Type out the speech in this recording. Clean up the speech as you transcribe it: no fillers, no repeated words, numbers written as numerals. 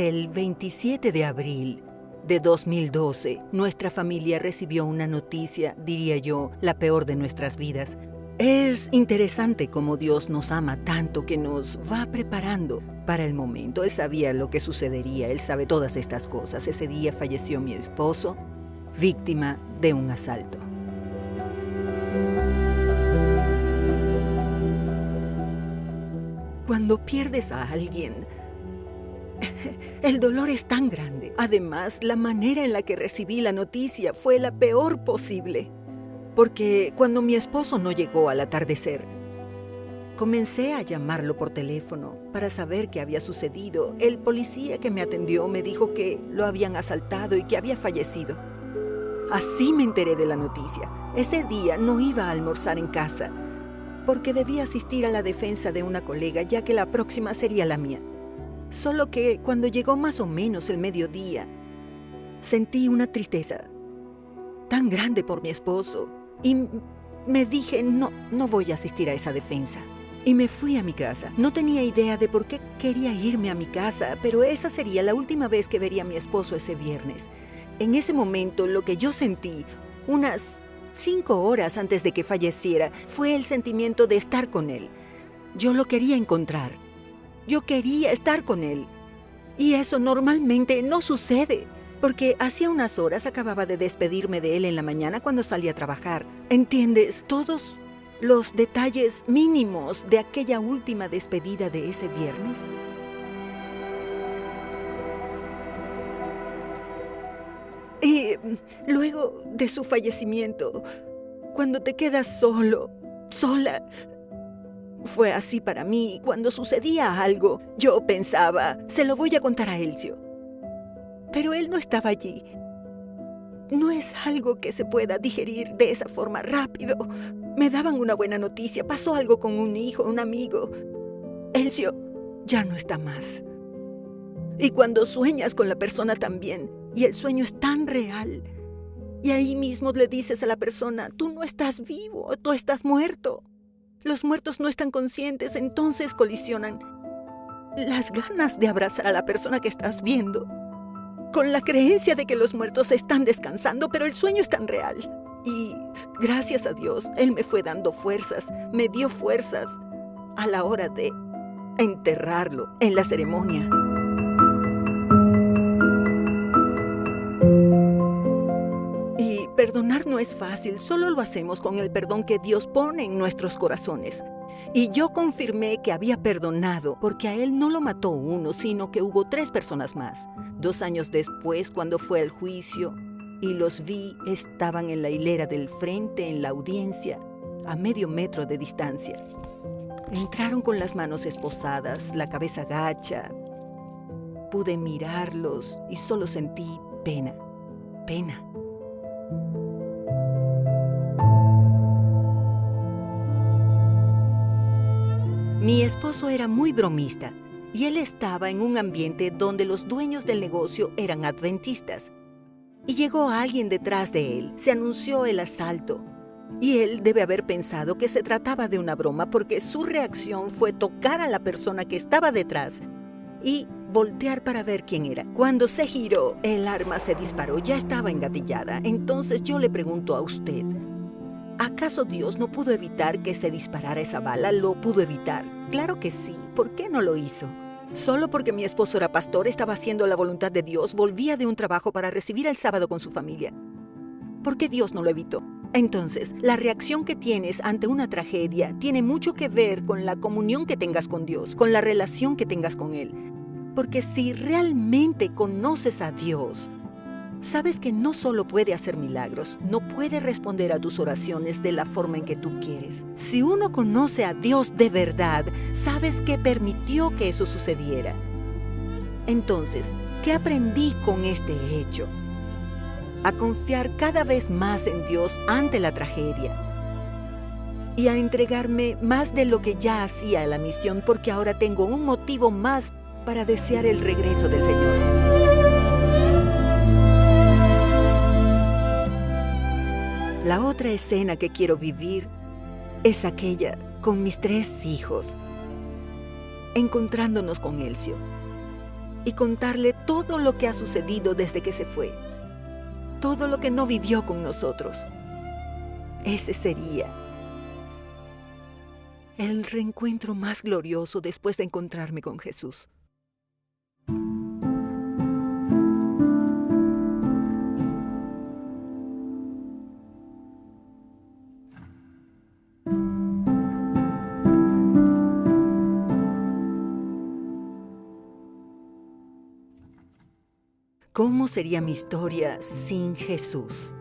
El 27 de abril de 2012, nuestra familia recibió una noticia, diría yo, la peor de nuestras vidas. Es interesante cómo Dios nos ama tanto que nos va preparando para el momento. Él sabía lo que sucedería, Él sabe todas estas cosas. Ese día falleció mi esposo, víctima de un asalto. Cuando pierdes a alguien, el dolor es tan grande. Además, la manera en la que recibí la noticia fue la peor posible. Porque cuando mi esposo no llegó al atardecer, comencé a llamarlo por teléfono para saber qué había sucedido. El policía que me atendió me dijo que lo habían asaltado y que había fallecido. Así me enteré de la noticia. Ese día no iba a almorzar en casa porque debía asistir a la defensa de una colega, ya que la próxima sería la mía. Solo que cuando llegó más o menos el mediodía, sentí una tristeza tan grande por mi esposo y me dije, no voy a asistir a esa defensa. Y me fui a mi casa. No tenía idea de por qué quería irme a mi casa, pero esa sería la última vez que vería a mi esposo ese viernes. En ese momento, lo que yo sentí, unas 5 horas antes de que falleciera, fue el sentimiento de estar con él. Yo lo quería encontrar. Yo quería estar con él. Y eso normalmente no sucede, porque hacía unas horas acababa de despedirme de él en la mañana cuando salí a trabajar. ¿Entiendes? Todos los detalles mínimos de aquella última despedida de ese viernes. Y luego de su fallecimiento, cuando te quedas solo, sola, fue así para mí. Cuando sucedía algo, yo pensaba, se lo voy a contar a Elcio. Pero él no estaba allí. No es algo que se pueda digerir de esa forma rápido. Me daban una buena noticia, pasó algo con un hijo, un amigo. Elcio ya no está más. Y cuando sueñas con la persona también, y el sueño es tan real, y ahí mismo le dices a la persona, tú no estás vivo, tú estás muerto. Los muertos no están conscientes, entonces colisionan las ganas de abrazar a la persona que estás viendo, con la creencia de que los muertos están descansando, pero el sueño es tan real. Y gracias a Dios, Él me fue dando fuerzas, me dio fuerzas a la hora de enterrarlo en la ceremonia. Y perdonar no es fácil, solo lo hacemos con el perdón que Dios pone en nuestros corazones. Y yo confirmé que había perdonado porque a él no lo mató uno, sino que hubo 3 personas más. 2 años después, cuando fue al juicio y los vi, estaban en la hilera del frente, en la audiencia, a medio metro de distancia. Entraron con las manos esposadas, la cabeza gacha. Pude mirarlos y solo sentí pena. Mi esposo era muy bromista y él estaba en un ambiente donde los dueños del negocio eran adventistas. Y llegó alguien detrás de él, se anunció el asalto. Y él debe haber pensado que se trataba de una broma porque su reacción fue tocar a la persona que estaba detrás y voltear para ver quién era. Cuando se giró, el arma se disparó, ya estaba engatillada. Entonces yo le pregunto a usted, ¿acaso Dios no pudo evitar que se disparara esa bala? ¿Lo pudo evitar? Claro que sí. ¿Por qué no lo hizo? Solo porque mi esposo era pastor, estaba haciendo la voluntad de Dios, volvía de un trabajo para recibir el sábado con su familia. ¿Por qué Dios no lo evitó? Entonces, la reacción que tienes ante una tragedia tiene mucho que ver con la comunión que tengas con Dios, con la relación que tengas con Él. Porque si realmente conoces a Dios, sabes que no solo puede hacer milagros, no puede responder a tus oraciones de la forma en que tú quieres. Si uno conoce a Dios de verdad, sabes que permitió que eso sucediera. Entonces, ¿qué aprendí con este hecho? A confiar cada vez más en Dios ante la tragedia y a entregarme más de lo que ya hacía en la misión, porque ahora tengo un motivo más para desear el regreso del Señor. La otra escena que quiero vivir es aquella con mis 3 hijos, encontrándonos con Elcio. y contarle todo lo que ha sucedido desde que se fue, todo lo que no vivió con nosotros. Ese sería el reencuentro más glorioso después de encontrarme con Jesús. ¿Cómo sería mi historia sin Jesús?